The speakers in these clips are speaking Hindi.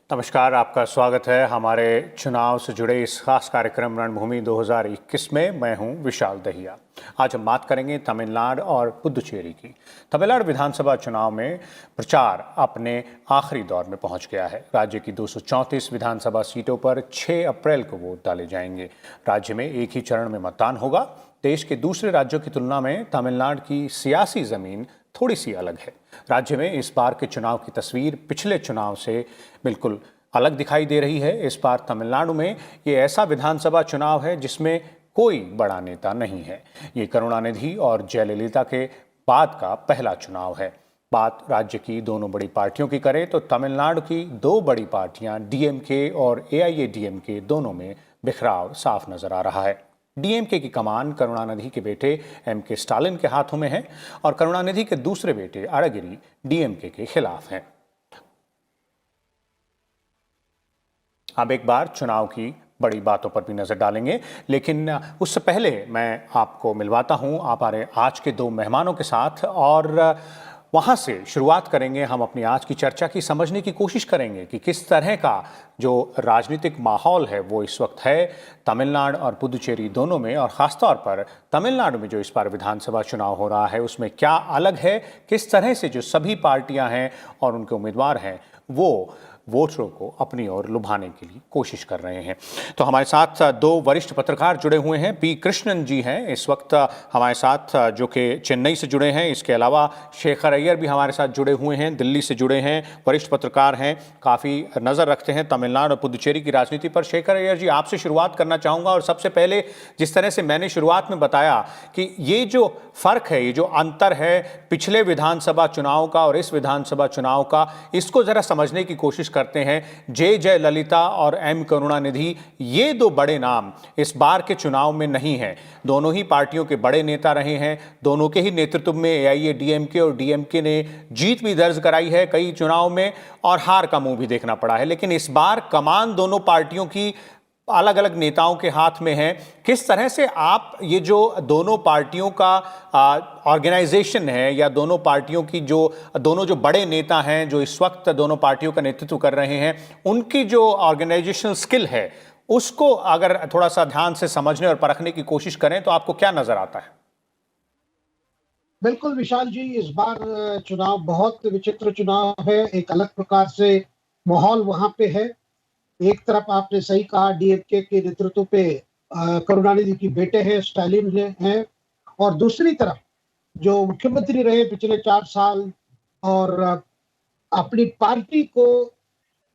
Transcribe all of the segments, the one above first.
नमस्कार, आपका स्वागत है हमारे चुनाव से जुड़े इस खास कार्यक्रम रणभूमि 2021 में। मैं हूं विशाल दहिया। आज हम बात करेंगे तमिलनाडु और पुदुचेरी की। तमिलनाडु विधानसभा चुनाव में प्रचार अपने आखिरी दौर में पहुंच गया है। राज्य की 234 विधानसभा सीटों पर 6 अप्रैल को वोट डाले जाएंगे। राज्य में एक ही चरण में मतदान होगा। देश के दूसरे राज्यों की तुलना में तमिलनाडु की सियासी जमीन थोड़ी सी अलग है। राज्य में इस बार के चुनाव की तस्वीर पिछले चुनाव से बिल्कुल अलग दिखाई दे रही है। इस बार तमिलनाडु में ये ऐसा विधानसभा चुनाव है जिसमें कोई बड़ा नेता नहीं है। ये करुणानिधि और जयललिता के बाद का पहला चुनाव है। बात राज्य की दोनों बड़ी पार्टियों की करें तो तमिलनाडु की दो बड़ी पार्टियां डीएमके और एआईएडीएमके दोनों में बिखराव साफ नजर आ रहा है। डीएमके की कमान करुणानिधि के बेटे एमके स्टालिन के हाथों में है और करुणानिधि के दूसरे बेटे अड़गिरी डीएमके के खिलाफ हैं। अब एक बार चुनाव की बड़ी बातों पर भी नजर डालेंगे, लेकिन उससे पहले मैं आपको मिलवाता हूं हमारे आज के दो मेहमानों के साथ और वहां से शुरुआत करेंगे। हम अपनी आज की चर्चा की समझने की कोशिश करेंगे कि किस तरह का जो राजनीतिक माहौल है वो इस वक्त है तमिलनाडु और पुदुचेरी दोनों में, और ख़ासतौर पर तमिलनाडु में जो इस बार विधानसभा चुनाव हो रहा है उसमें क्या अलग है, किस तरह से जो सभी पार्टियां हैं और उनके उम्मीदवार हैं वो वोटरों को अपनी ओर लुभाने के लिए कोशिश कर रहे हैं। तो हमारे साथ दो वरिष्ठ पत्रकार जुड़े हुए हैं। पी कृष्णन जी हैं इस वक्त हमारे साथ, जो कि चेन्नई से जुड़े हैं। इसके अलावा शेखर अय्यर भी हमारे साथ जुड़े हुए हैं, दिल्ली से जुड़े हैं, वरिष्ठ पत्रकार हैं, काफ़ी नज़र रखते हैं तमिलनाडु और पुदुचेरी की राजनीति पर। शेखर अय्यर जी, आपसे शुरुआत करना चाहूँगा। और सबसे पहले जिस तरह से मैंने शुरुआत में बताया कि ये जो फ़र्क है, ये जो अंतर है पिछले विधानसभा चुनाव का और इस विधानसभा चुनाव का, इसको ज़रा समझने की कोशिश करते हैं। जयललिता और एम करुणानिधि, ये दो बड़े नाम इस बार के चुनाव में नहीं हैं। दोनों ही पार्टियों के बड़े नेता रहे हैं। दोनों के ही नेतृत्व में एआईएडीएमके और डीएमके ने जीत भी दर्ज कराई है कई चुनाव में और हार का मुंह भी देखना पड़ा है। लेकिन इस बार कमान दोनों पार्टियों की अलग अलग नेताओं के हाथ में है। किस तरह से आप ये जो दोनों पार्टियों का ऑर्गेनाइजेशन है या दोनों पार्टियों की दोनों जो बड़े नेता हैं जो इस वक्त दोनों पार्टियों का नेतृत्व कर रहे हैं, उनकी जो ऑर्गेनाइजेशनल स्किल है उसको अगर थोड़ा सा ध्यान से समझने और परखने की कोशिश करें तो आपको क्या नजर आता है? बिल्कुल विशाल जी, इस बार चुनाव बहुत विचित्र चुनाव है। एक अलग प्रकार से माहौल वहां पे है। एक तरफ आपने सही कहा, डीएमके के नेतृत्व पे करुणानिधि की बेटे हैं, स्टालिन हैं, और दूसरी तरफ जो मुख्यमंत्री रहे पिछले 4 साल और अपनी पार्टी को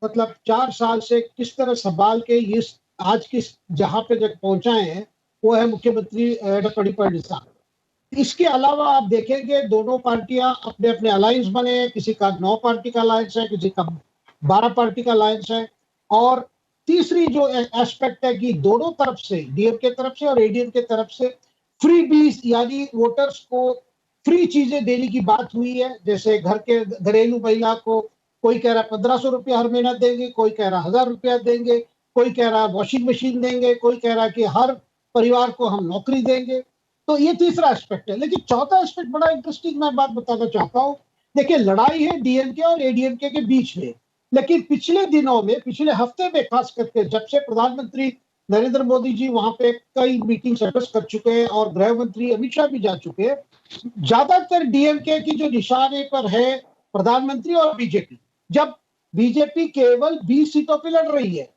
मतलब 4 साल से किस तरह संभाल के ये आज की जहां पे जब पहुंचाए हैं वो है मुख्यमंत्री एडप्पाडी पळनिसामी। इसके अलावा आप देखेंगे दोनों पार्टियां अपने अपने अलायंस बने हैं। किसी का 9 पार्टी का अलायंस है, किसी का 12 पार्टी का अलायंस है। और तीसरी जो एस्पेक्ट है कि दोनों तरफ से, डीएमके तरफ से और एडीएम के तरफ से, फ्री बीज यानी वोटर्स को फ्री चीजें देने की बात हुई है। जैसे घर के घरेलू महिला को कोई कह रहा है 1500 रुपया हर महीना देंगे, कोई कह रहा 1000 रुपया देंगे, कोई कह रहा वॉशिंग मशीन देंगे, कोई कह रहा कि हर परिवार को हम नौकरी देंगे। तो ये तीसरा एस्पेक्ट है। लेकिन चौथा एस्पेक्ट बड़ा इंटरेस्टिंग मैं बात बताना चाहता हूँ। देखिए, लड़ाई है डीएमके और एडीएमके के बीच में, लेकिन पिछले दिनों में, पिछले हफ्ते में खास करके जब से प्रधानमंत्री नरेंद्र मोदी जी वहां पे कई मीटिंग अटेंड कर चुके हैं और गृह मंत्री अमित शाह भी जा चुके हैं, ज्यादातर डीएमके की जो निशाने पर है प्रधानमंत्री और बीजेपी। जब बीजेपी केवल 20 सीटों पर लड़ रही है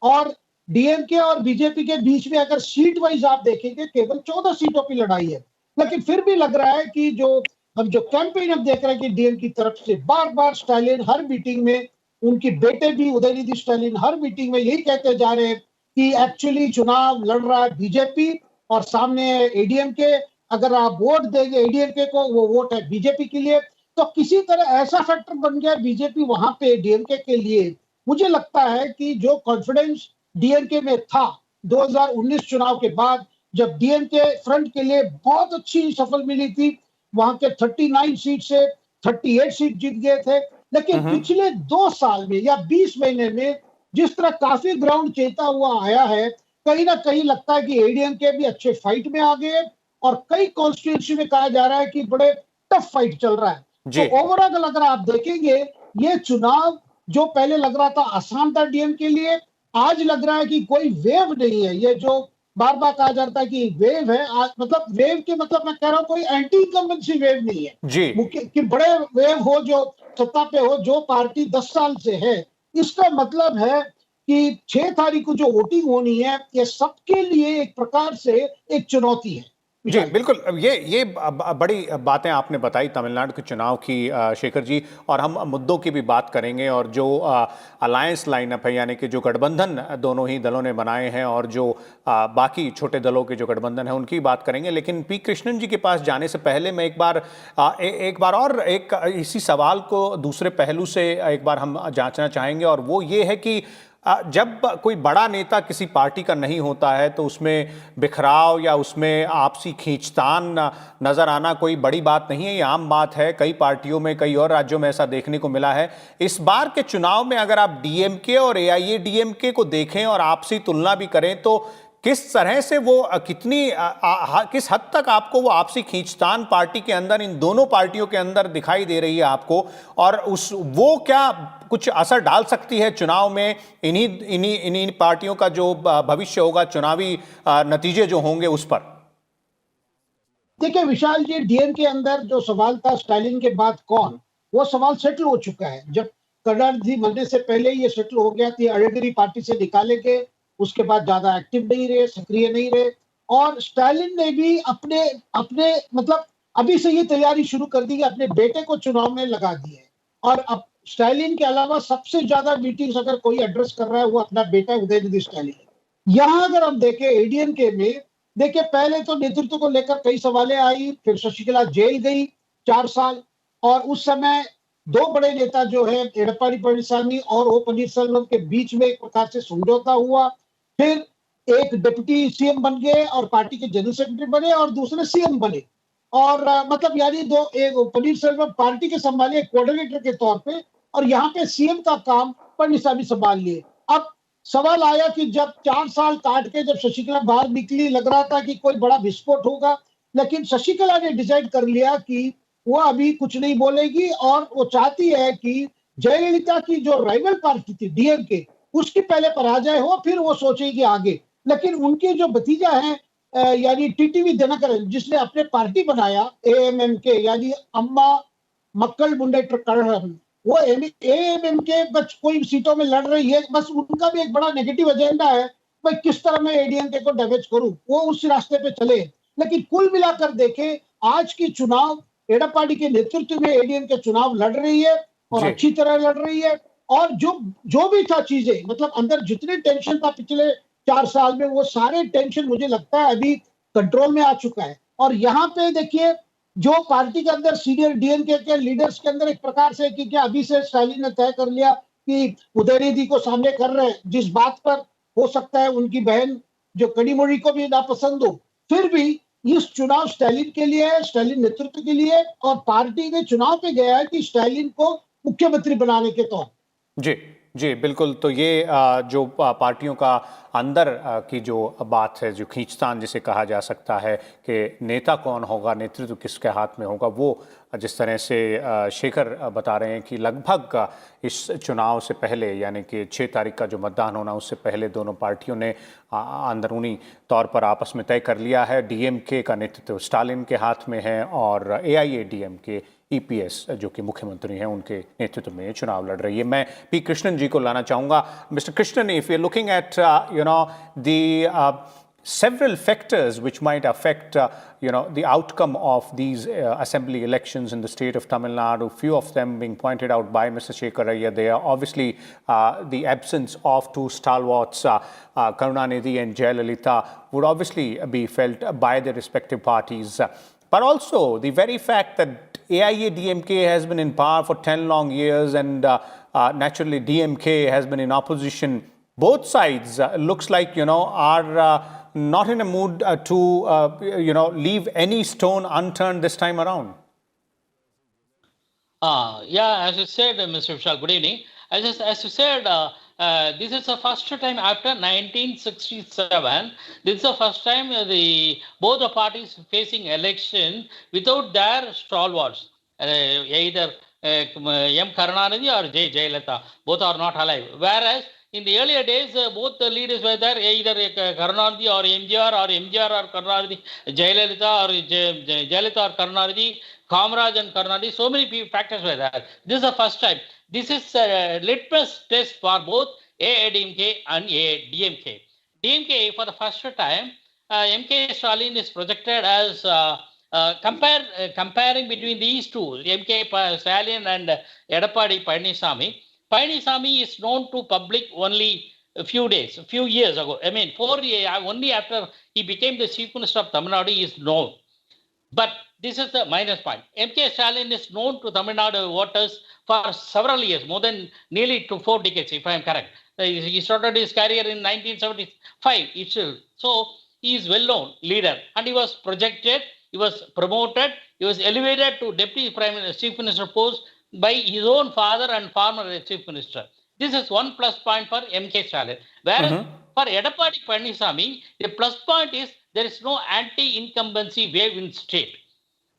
और डीएमके और बीजेपी के बीच में अगर सीट वाइज आप देखेंगे केवल 14 सीटों की लड़ाई है। लेकिन फिर भी लग रहा है कि जो कैंपेन हम देख रहे हैं कि डीएम की तरफ से बार बार स्टालिन हर मीटिंग में, उनके बेटे भी उदयनिधि स्टालिन हर मीटिंग में यही कहते जा रहे हैं कि एक्चुअली चुनाव लड़ रहा है बीजेपी और सामने एडीएमके। अगर आप वोट देंगे एडीएमके को, वो वोट है बीजेपी के लिए। तो किसी तरह ऐसा फैक्टर बन गया बीजेपी वहां पे डीएमके के लिए। मुझे लगता है कि जो कॉन्फिडेंस डीएमके में था 2019 चुनाव के बाद, जब डीएमके फ्रंट के लिए बहुत अच्छी सफल मिली थी, वहां के 39 सीट से 38 सीट जीत गए थे। लेकिन पिछले 2 साल में या 20 महीने में जिस तरह काफी ग्राउंड चेता हुआ आया है, कहीं ना कहीं लगता है कि एडीएमके भी अच्छे फाइट में आ गए और कई कॉन्स्टिट्यूंसी में कहा जा रहा है कि बड़े टफ फाइट चल रहा है। तो ओवरऑल अगर आप देखेंगे ये चुनाव जो पहले लग रहा था आसान था डीएम के लिए, आज लग रहा है कि कोई वेव नहीं है। ये जो बार बार कहा जाता है कि वेव है, आज मतलब वेव के मतलब मैं कह रहा हूं कोई एंटी इनकम्बेंसी वेव नहीं है। जी मुख्य कि बड़े वेव हो जो सत्ता पे हो, जो पार्टी 10 साल से है, इसका मतलब है कि 6 तारीख को जो वोटिंग होनी है, ये सबके लिए एक प्रकार से एक चुनौती है जी विशाल जी। बिल्कुल। ये बड़ी बातें आपने बताई तमिलनाडु के चुनाव की, शेखर जी, और हम मुद्दों की भी बात करेंगे, और जो अलायंस लाइनअप है, यानी कि जो गठबंधन दोनों ही दलों ने बनाए हैं, और जो बाकी छोटे दलों के जो गठबंधन है उनकी बात करेंगे। लेकिन पी कृष्णन जी के पास जाने से पहले मैं एक बार और एक इसी सवाल को दूसरे पहलू से एक बार हम जांचना चाहेंगे, और वो ये है कि जब कोई बड़ा नेता किसी पार्टी का नहीं होता है तो उसमें बिखराव या उसमें आपसी खींचतान नजर आना कोई बड़ी बात नहीं है, ये आम बात है। कई पार्टियों में, कई और राज्यों में ऐसा देखने को मिला है। इस बार के चुनाव में अगर आप डीएमके और एआईएडीएमके को देखें और आपसी तुलना भी करें, तो किस तरह से वो किस हद तक आपको वो आपसी खींचतान पार्टी के अंदर, इन दोनों पार्टियों के अंदर दिखाई दे रही है आपको, और वो क्या कुछ असर डाल सकती है चुनाव में, इन्हीं इन्हीं इन्हीं पार्टियों का जो भविष्य होगा, चुनावी नतीजे जो होंगे उस पर? देखिए विशाल जी, डीएम के अंदर जो सवाल था स्टालिन के बाद कौन, वो सवाल सेटल हो चुका है। जब करुणानिधि मरने से पहले ये सेटल हो गया कि अड़गिरी पार्टी से निकाले गए, उसके बाद ज्यादा एक्टिव नहीं रहे, सक्रिय नहीं रहे। और स्टालिन ने भी अपने अपने मतलब अभी से ये तैयारी शुरू कर दी कि अपने बेटे को चुनाव में लगा दी है। और अब स्टालिन के अलावा सबसे ज्यादा मीटिंग्स अगर कोई एड्रेस कर रहा है वो अपना बेटा उदयनिधि स्टालिन है। यहाँ अगर हम देखें एडीएमके में, देखिए पहले तो नेतृत्व को लेकर कई सवालें आई, फिर शशिकला जेल गई 4 साल, और उस समय दो बड़े नेता जो है एडप्पाडी पळनिसामी और ओ पनीरसेल्वम के बीच में एक प्रकार से समझौता हुआ। फिर एक डिप्टी सीएम बन गए और पार्टी के जनरल सेक्रेटरी बने, और दूसरे सीएम बने। और मतलब यानी दो, एक पनीरसेल्वम पार्टी के संभाले कोऑर्डिनेटर के तौर पे, और यहाँ पे सीएम का काम पळनिसामी संभाल लिए। अब सवाल आया कि जब 4 साल काट के जब शशिकला बाहर निकली, लग रहा था कि कोई बड़ा विस्फोट होगा, लेकिन शशिकला ने डिसाइड कर लिया कि वो अभी कुछ नहीं बोलेगी, और वो चाहती है कि जयललिता की जो राइवल पार्टी थी डीएमके, उसकी पहले पराजय हो, फिर वो सोचेगी आगे। लेकिन उनके जो भतीजा है यानी टीटीवी दिनकरन, जिसने अपने पार्टी बनाया एएमएमके, यानी अम्मा मक्कल मुंडेट्र कड़हम, वो एएमएम के बस कोई सीटों में लड़ रही है। बस उनका भी एक बड़ा नेगेटिव एजेंडा है, भाई किस तरह मैं एडीएमके को डैमेज करूं, वो उस रास्ते पे चले। लेकिन कुल मिलाकर देखें, आज की चुनाव एडप्पाडी के नेतृत्व में एडीएम के चुनाव लड़ रही है, और जी अच्छी तरह लड़ रही है। और जो जो भी था चीजें, मतलब अंदर जितने टेंशन था पिछले 4 साल में, वो सारे टेंशन मुझे लगता है अभी कंट्रोल में आ चुका है। और यहाँ पे देखिए, जो पार्टी के अंदर सीनियर डीएमके के लीडर्स के अंदर एक प्रकार से कि क्या अभी से स्टालिन ने तय कर लिया कि उदयनिधि को सामने कर रहे हैं, जिस बात पर हो सकता है उनकी बहन जो कनिमोझी को भी नापसंद हो, फिर भी इस चुनाव स्टालिन के लिए है, स्टालिन नेतृत्व के लिए, और पार्टी ने चुनाव पे गया है कि स्टालिन को मुख्यमंत्री बनाने के तौर। जी जी बिल्कुल। तो ये जो पार्टियों का अंदर की जो बात है, जो खींचतान जिसे कहा जा सकता है कि नेता कौन होगा, नेतृत्व किसके हाथ में होगा, वो जिस तरह से शेखर बता रहे हैं कि लगभग इस चुनाव से पहले, यानी कि 6 तारीख का जो मतदान होना, उससे पहले दोनों पार्टियों ने अंदरूनी तौर पर आपस में तय कर लिया है। डीएमके का नेतृत्व स्टालिन के हाथ में है, और एआईएडीएमके ईपीएस जो कि मुख्यमंत्री हैं उनके नेतृत्व में चुनाव लड़ रही है। मैं पी कृष्णन जी को लाना चाहूँगा। Mister Krishnan, if you are looking at the several factors which might affect the outcome of these assembly elections in the state of Tamil Nadu, few of them being pointed out by Mr. Shekhar Iyer. They are obviously the absence of two stalwarts, Karunanidhi and Jayalalitha, would obviously be felt by their respective parties. But also the very fact that AIA-DMK has been in power for 10 long years, and naturally DMK has been in opposition. Both sides looks like are not in a mood to leave any stone unturned this time around. Yeah, as you said, Mr. Vishal, good evening. As you said, this is the first time after 1967. This is the first time both the parties facing election without their stalwarts, either M. Karunanidhi or J. Jayalalitha. Both are not alive. Whereas in the earlier days, both the leaders were there, either Karunanidhi or MGR or MGR or Karunanidhi, Jayalalitha or Jayalalitha or Karunanidhi, Kamaraj and Karunanidhi. So many factors were there. This is the first time. This is a litmus test for both AIDMK and ADMK. DMK, for the first time, MK Stalin is projected as comparing between these two, MK Stalin and Edappadi Palaniswamy. Palaniswamy is known to public only a few years ago. I mean, 4 years, only after he became the Chief Minister of Tamil Nadu is known. But this is the minus point. MK Stalin is known to Tamil Nadu voters for several years, more than nearly to 4 decades, if I am correct. He started his career in 1975 itself. So he is well-known leader, and he was projected, he was promoted, he was elevated to Deputy Prime Minister, Chief Minister post by his own father and former Chief Minister. This is one plus point for MK Stalin. Whereas for Edappadi Palaniswamy, the plus point is there is no anti-incumbency wave in state.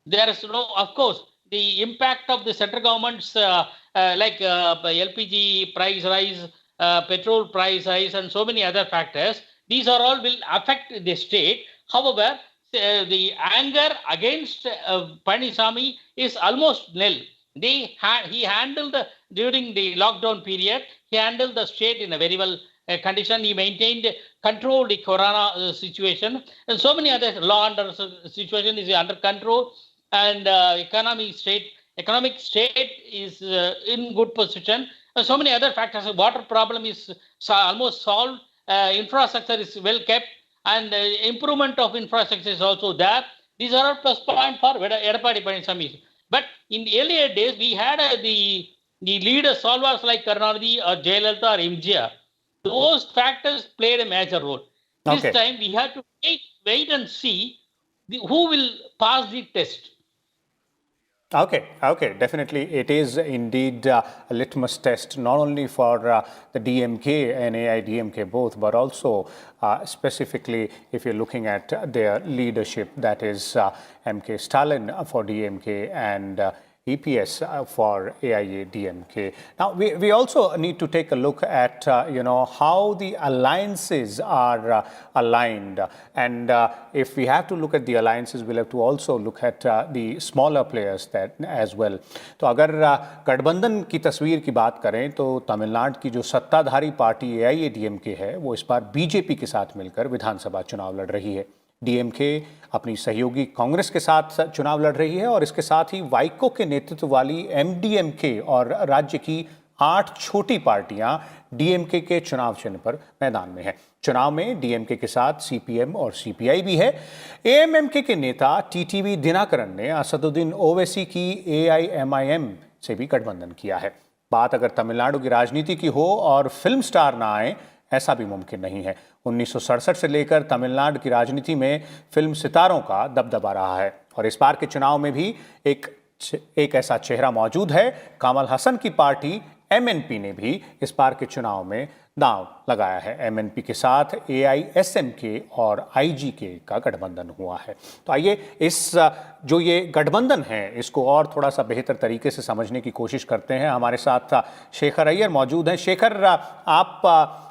There is no, of course, the impact of the central government's like LPG price rise, petrol price rise, and so many other factors. These are all will affect the state. However, the anger against Palaniswamy is almost nil. He handled during the lockdown period. He handled the state in a very well condition. He maintained, controlled the corona situation, and so many other law and order situation is under control, and economic state is in good position. So many other factors. Water problem is almost solved. Infrastructure is well kept, and improvement of infrastructure is also there. These are all plus point for Edappadi Palaniswamy. But in earlier days, we had the leaders, solvers like Karunanidhi or Jayalalitha or MGR. Those factors played a major role. This time, we have to wait and see who will pass the test. Okay, definitely it is indeed a litmus test, not only for the DMK and AIDMK both, but also specifically if you're looking at their leadership, that is MK Stalin for DMK and EPS for AIADMK. Now, we also need to take a look at, how the alliances are aligned. And if we have to look at the alliances, we'll have to also look at the smaller players that as well. तो अगर गठबंधन की तस्वीर की बात करें तो तमिलनाडु की जो सत्ताधारी पार्टी AIADMK है, वो इस बार बीजेपी के साथ मिलकर विधानसभा चुनाव लड़ रही है। डीएमके अपनी सहयोगी कांग्रेस के साथ चुनाव लड़ रही है और इसके साथ ही वाइको के नेतृत्व वाली एमडीएमके और राज्य की 8 छोटी पार्टियां डीएमके के चुनाव चिन्ह पर मैदान में हैं। चुनाव में डीएमके के साथ सीपीएम और सीपीआई भी है। एएमएमके के नेता टीटीवी दिनाकरन ने असदुद्दीन ओवैसी की एआईएमआईएम से भी गठबंधन किया है। बात अगर तमिलनाडु की राजनीति की हो और फिल्म स्टार ना आए, ऐसा भी मुमकिन नहीं है। 1967 से लेकर तमिलनाडु की राजनीति में फिल्म सितारों का दबदबा रहा है और इस बार के चुनाव में भी एक ऐसा चेहरा मौजूद है। कमल हसन की पार्टी एमएनपी ने भी इस बार के चुनाव में दांव लगाया है। एमएनपी के साथ एआईएसएमके और आईजीके का गठबंधन हुआ है। तो आइए इस जो ये गठबंधन है इसको और थोड़ा सा बेहतर तरीके से समझने की कोशिश करते हैं। हमारे साथ शेखर अय्यर मौजूद हैं। शेखर, आप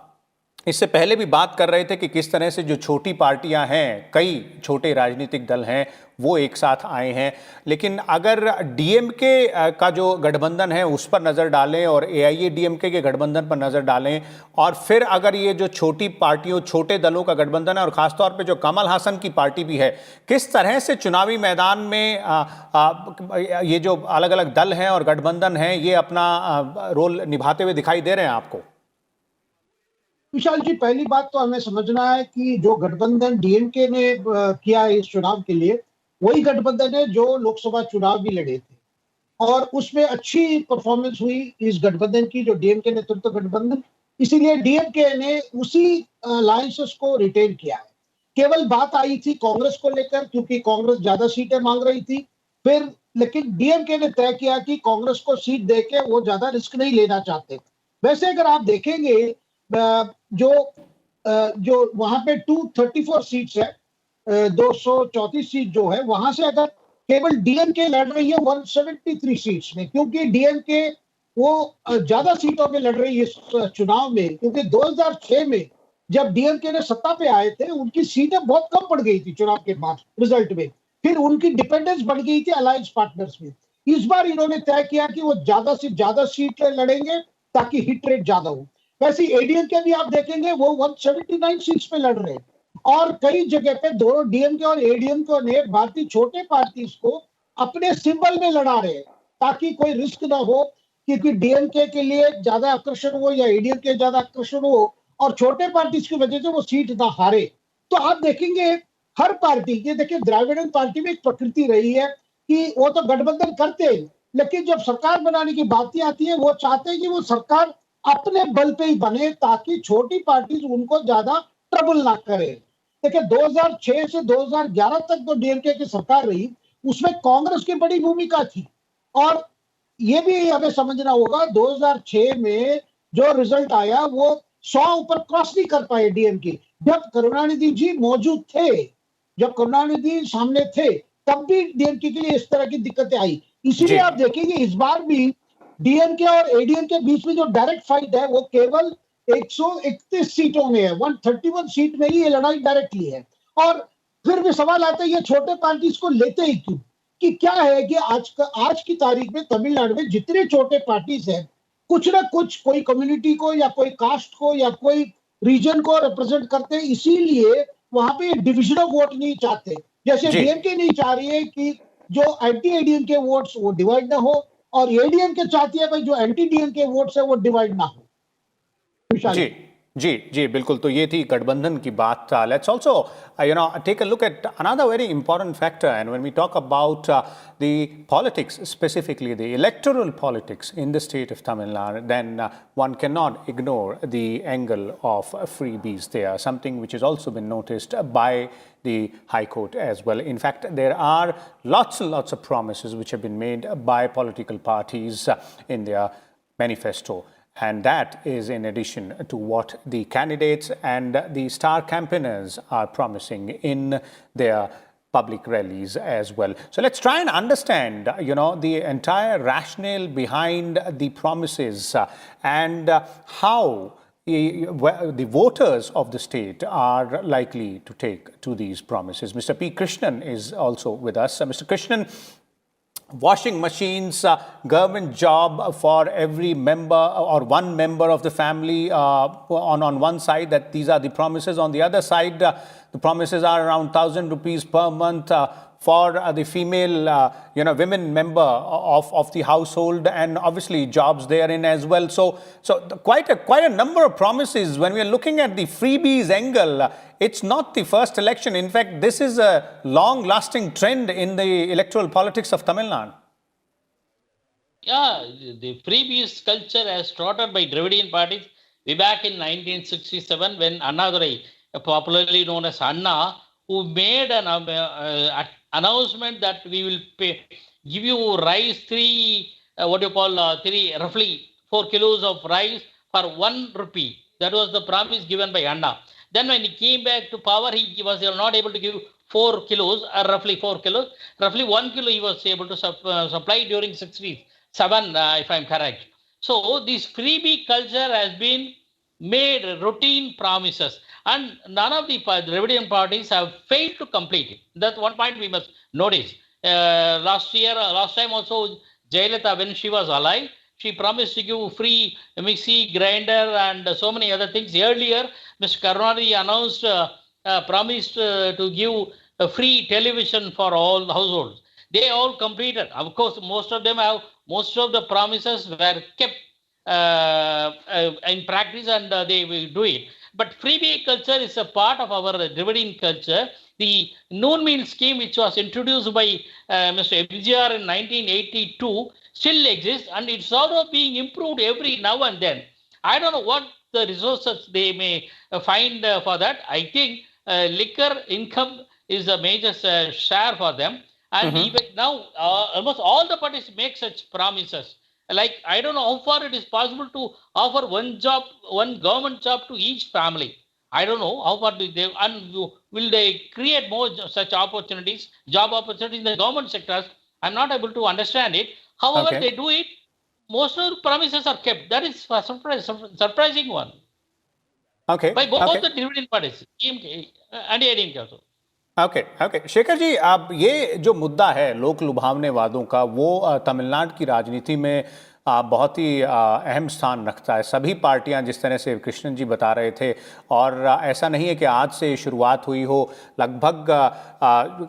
इससे पहले भी बात कर रहे थे कि किस तरह से जो छोटी पार्टियां हैं, कई छोटे राजनीतिक दल हैं, वो एक साथ आए हैं। लेकिन अगर डीएमके का जो गठबंधन है उस पर नज़र डालें और एआईएडीएमके के गठबंधन पर नज़र डालें और फिर अगर ये जो छोटी पार्टियों, छोटे दलों का गठबंधन है और ख़ासतौर पे जो कमल हसन की पार्टी भी है, किस तरह से चुनावी मैदान में ये जो अलग अलग दल हैं और गठबंधन हैं ये अपना रोल निभाते हुए दिखाई दे रहे हैं आपको? विशाल जी, पहली बात तो हमें समझना है कि जो गठबंधन डीएमके ने किया इस चुनाव के लिए वही गठबंधन है जो लोकसभा चुनाव भी लड़े थे और उसमें अच्छी परफॉर्मेंस हुई इस गठबंधन की, जो डीएमके नेतृत्व गठबंधन। इसीलिए डीएमके ने उसी अलायंसेस को रिटेन किया है। केवल बात आई थी कांग्रेस को लेकर क्योंकि कांग्रेस ज्यादा सीटें मांग रही थी, फिर लेकिन डीएमके ने तय किया कि कांग्रेस को सीट देके वो ज्यादा रिस्क नहीं लेना चाहते। वैसे अगर आप देखेंगे जो वहां पे 234 सीट्स है, 234 सीट जो है, वहां से अगर केवल डीएमके लड़ रही है 173 सीट्स में, क्योंकि डीएमके वो ज्यादा सीटों पे लड़ रही है इस चुनाव में, क्योंकि 2006 में जब डीएमके ने सत्ता पे आए थे उनकी सीटें बहुत कम पड़ गई थी चुनाव के बाद रिजल्ट में, फिर उनकी डिपेंडेंस बढ़ गई थी अलायंस पार्टनर्स में। इस बार इन्होंने तय किया कि वो ज्यादा से ज्यादा सीट लड़ेंगे ताकि हिट रेट ज्यादा हो। वैसे एडीएमके भी आप देखेंगे वो 179 सीट्स पे लड़ रहे हैं, और कई जगह पे दोनों डीएमके और एडीएमके ने भारतीय छोटे पार्टीज को अपने सिंबल में लड़ा रहे हैं ताकि कोई रिस्क ना हो, क्योंकि डीएमके के लिए ज्यादा आकर्षण हो या एडीएमके ज्यादा आकर्षण हो और छोटे पार्टीज की वजह से वो सीट ना हारे। तो आप देखेंगे हर पार्टी, ये देखिए द्रविड़न पार्टी में एक प्रकृति रही है कि वो तो गठबंधन करते हैं, लेकिन जब सरकार बनाने की बात आती है वो चाहते हैं कि वो सरकार अपने बल पे ही बने ताकि छोटी पार्टीज उनको ज्यादा ट्रबल ना करे। देखिए 2006 से 2011 तक जो डीएमके की सरकार रही उसमें कांग्रेस की बड़ी भूमिका थी, और ये भी हमें समझना होगा 2006 में जो रिजल्ट आया वो 100 ऊपर क्रॉस नहीं कर पाए डीएमके। जब करुणानिधि जी मौजूद थे, जब करुणानिधि सामने थे, तब भी डीएमके के लिए इस तरह की दिक्कतें आई। इसीलिए आप देखेंगे इस बार भी डीएमके और एडीएमके के बीच में जो डायरेक्ट फाइट है वो केवल 131 सीटों में है, 131 सीट में ही ये लड़ाई डायरेक्टली है। और फिर भी सवाल आता है ये छोटे पार्टीज को लेते ही क्यों, कि क्या है कि आज की तारीख में तमिलनाडु में जितने छोटे पार्टीज हैं कुछ ना कुछ कोई कम्युनिटी को या कोई कास्ट को या कोई रीजन को रिप्रेजेंट करते हैं, इसीलिए वहां पे डिविजन ऑफ वोट नहीं चाहते। जैसे डीएमके नहीं चाह रही है कि जो एंटी एडीएमके वोट्स वो डिवाइड ना हो, और एडीएमके चाहती है भाई जो एंटी डीएमके वोट्स है वो डिवाइड ना हो। जी जी जी बिल्कुल, तो ये थी गठबंधन की बात। Let's also take a look at another very important factor, and when we talk about the politics, specifically the electoral politics in the state of Tamil Nadu, then one cannot ignore the angle of freebies there, something which has also been noticed by the High Court as well. In fact, there are lots and lots of promises which have been made by political parties in their manifesto. And that is in addition to what the candidates and the star campaigners are promising in their public rallies as well. So let's try and understand, the entire rationale behind the promises and how the voters of the state are likely to take to these promises. Mr. P. Krishnan is also with us. Mr. Krishnan, washing machines, government job for every member or one member of the family on one side, that these are the promises. On the other side, the promises are around 1,000 rupees per month for the female, women member of the household, and obviously jobs therein as well. So quite a number of promises. When we are looking at the freebies angle, it's not the first election. In fact, this is a long-lasting trend in the electoral politics of Tamil Nadu. Yeah, the freebies culture has started by Dravidian parties way back in 1967 when Annadurai, popularly known as Anna, who made an announcement that we will give you rice, roughly 4 kilos of rice for 1 rupee. That was the promise given by Anna. Then when he came back to power, he was not able to give 4 kilos, roughly 4 kilos. Roughly 1 kilo he was able to supply during 67, if I'm correct. So this freebie culture has been made routine promises, and none of the Dravidian parties have failed to complete it. That's one point we must notice. Last time also, Jayalalitha, when she was alive, she promised to give free mixie, grinder, and so many other things. Earlier, Mr. Karunanidhi announced, promised to give free television for all households. They all completed. Of course, most of the promises were kept in practice, and they will do it. But freebie culture is a part of our Dravidian culture. The noon meal scheme, which was introduced by Mr. MGR in 1982, still exists, and it's sort of being improved every now and then. I don't know what the resources they may find for that. I think liquor income is a major share for them. And even now, almost all the parties make such promises. Like, I don't know how far it is possible to offer one government job to each family. I don't know how far they will they create more such opportunities, job opportunities in the government sectors. I'm not able to understand it. However, Okay. they do it. Most of the promises are kept. That is a surprising one Okay. by both Okay. the dividend parties, DMK and ADMK also. Okay okay Shekhar ji, अब ये जो मुद्दा है लोक लुभावने वादों का, वो तमिलनाडु की राजनीति में बहुत ही अहम स्थान रखता है। सभी पार्टियां, जिस तरह से कृष्णन जी बता रहे थे, और ऐसा नहीं है कि आज से शुरुआत हुई हो, लगभग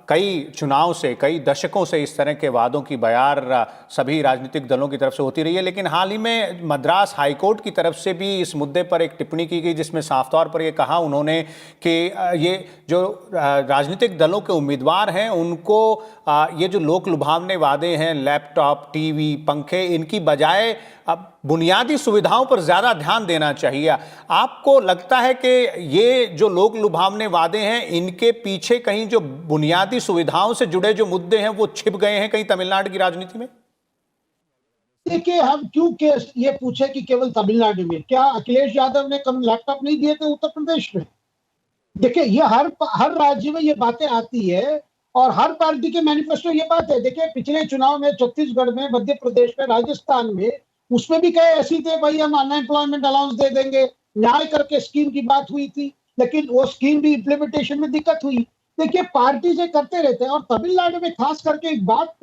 कई चुनाव से, कई दशकों से इस तरह के वादों की बयार सभी राजनीतिक दलों की तरफ से होती रही है। लेकिन हाल ही में मद्रास हाईकोर्ट की तरफ से भी इस मुद्दे पर एक टिप्पणी की गई, जिसमें साफ तौर पर ये कहा उन्होंने कि ये जो राजनीतिक दलों के उम्मीदवार हैं उनको ये जो लोक लुभावने वादे हैं, लैपटॉप, टीवी, पंखे, इनकी बजाय अब बुनियादी सुविधाओं पर ज्यादा ध्यान देना चाहिए। आपको लगता है कि ये जो लोक लुभावने वादे हैं, इनके पीछे कहीं जो बुनियादी सुविधाओं से जुड़े जो मुद्दे हैं वो छिप गए हैं कहीं तमिलनाडु की राजनीति में? देखिए, हम क्यों ये पूछे कि केवल तमिलनाडु में, क्या अखिलेश यादव ने कम लैपटॉप नहीं दिए थे उत्तर प्रदेश में? देखिए, ये हर राज्य में ये बातें आती है और हर पार्टी के मैनिफेस्टो ये बात है। देखिए, पिछले चुनाव में छत्तीसगढ़ में, मध्य प्रदेश में, राजस्थान में, उसमें भी कई ऐसी थे, भाई हम अनएम्प्लॉयमेंट अलाउंस दे देंगे, न्याय करके स्कीम की बात हुई थी, लेकिन वो स्कीम भी इम्प्लीमेंटेशन में दिक्कत हुई। देखिए, पार्टी से करते रहते हैं। और तमिलनाडु में खास करके एक बात,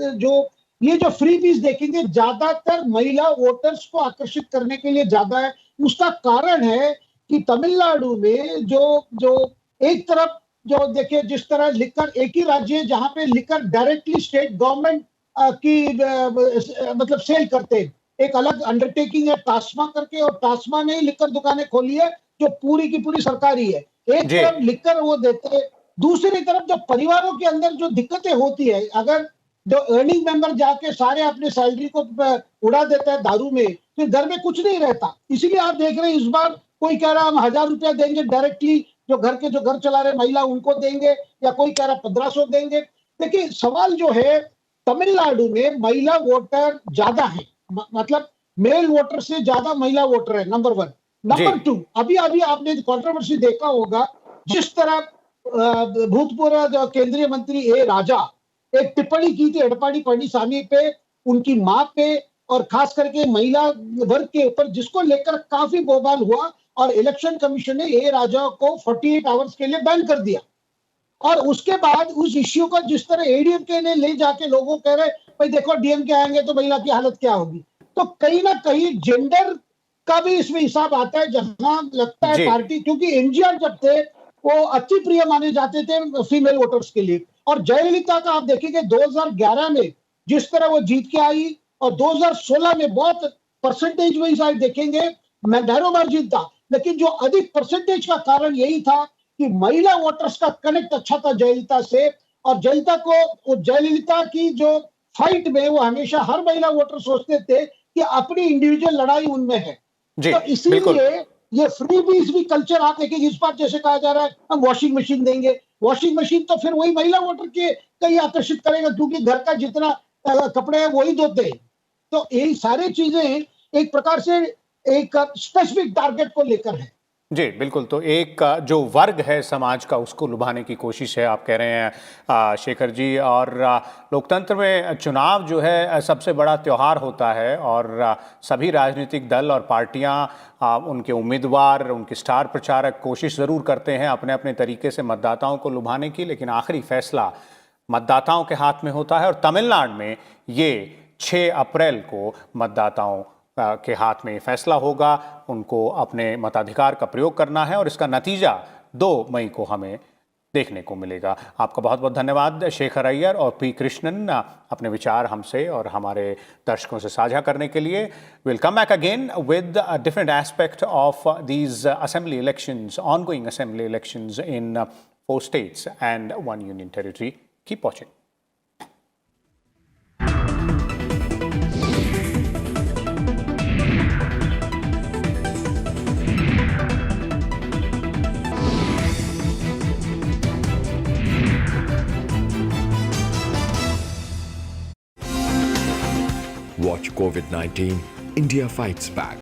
ये जो फ्री बीज देखेंगे, ज्यादातर महिला वोटर्स को आकर्षित करने के लिए ज्यादा है। उसका कारण है कि तमिलनाडु में जो एक तरफ जो देखिए, जिस तरह लिकर, एक ही राज्य है जहां पे लिकर डायरेक्टली स्टेट गवर्नमेंट की मतलब सेल करते हैं। एक अलग अंडरटेकिंग है टास्मा करके, और टास्मा ने ही लिकर दुकानें खोली है जो पूरी की पूरी सरकारी है। एक तरफ लिकर वो देते हैं, दूसरी तरफ जो परिवारों के अंदर जो दिक्कतें होती है, अगर जो अर्निंग मेंबर जाके सारे अपने सैलरी को उड़ा देता है दारू में, फिर घर में कुछ नहीं रहता। इसीलिए आप देख रहे हैं इस बार कोई कह रहा हम 1000 रुपया देंगे डायरेक्टली, जो घर चला रहे महिला उनको देंगे, या कोई कह रहा 1500 देंगे। देखिए, सवाल जो है, तमिलनाडु में महिला वोटर ज्यादा है, मतलब मेल वोटर से ज्यादा महिला वोटर है, नंबर 1। नंबर 2, अभी आपने कंट्रोवर्सी देखा होगा, जिस तरह भूतपूर्व केंद्रीय मंत्री ए राजा एक टिप्पणी की थी एडपाडी पळनिसामी पे, उनकी मां पे, और खास करके महिला वर्ग के ऊपर, जिसको लेकर काफी बवाल हुआ, और इलेक्शन कमीशन ने ए राजा को 48 आवर्स के लिए बैन कर दिया। और उसके बाद उस इश्यू को जिस तरह एडीएमके ने ले जाके लोगों कह रहे, भाई देखो डीएमके आएंगे तो महिला की हालत क्या होगी। तो कहीं ना कहीं जेंडर का भी इसमें हिसाब आता है, जहां लगता है पार्टी, क्योंकि एमजीआर जब थे वो अति प्रिय माने जाते थे फीमेल वोटर्स के लिए। और जयललिता का आप देखेंगे 2011 में जिस तरह वो जीत के आई, और 2016 में बहुत परसेंटेज वाइज आप देखेंगे नैरो मार्जिन था, लेकिन जो अधिक परसेंटेज का कारण यही था कि महिला वोटर्स का कनेक्ट अच्छा था जयललिता से। और जयललिता की जो फाइट में वो हमेशा हर महिला वोटर सोचते थे कि अपनी इंडिविजुअल लड़ाई उनमें है। तो इसीलिए ये फ्री बीज भी कल्चर आप देखिए, इस बार जैसे कहा जा रहा है हम वॉशिंग मशीन देंगे, वॉशिंग मशीन तो फिर वही महिला वोटर के कहीं आकर्षित करेगा, क्योंकि घर का जितना कपड़े हैं वही धोते हैं। तो यही सारी चीजें एक प्रकार से एक स्पेसिफिक टारगेट को लेकर है। जी बिल्कुल। तो एक जो वर्ग है समाज का, उसको लुभाने की कोशिश है, आप कह रहे हैं शेखर जी। और लोकतंत्र में चुनाव जो है सबसे बड़ा त्यौहार होता है, और सभी राजनीतिक दल और पार्टियां, उनके उम्मीदवार, उनके स्टार प्रचारक कोशिश ज़रूर करते हैं अपने अपने तरीके से मतदाताओं को लुभाने की, लेकिन आखिरी फैसला मतदाताओं के हाथ में होता है। और तमिलनाडु में ये 6 अप्रैल को मतदाताओं के हाथ में फैसला होगा। उनको अपने मताधिकार का प्रयोग करना है, और इसका नतीजा 2 मई को हमें देखने को मिलेगा। आपका बहुत बहुत धन्यवाद शेखर अय्यर और पी कृष्णन, अपने विचार हमसे और हमारे दर्शकों से साझा करने के लिए। Will come back again with a different aspect of these assembly elections, ongoing assembly elections in 4 states and 1 union territory. Keep watching. Watch COVID-19, India Fights Back.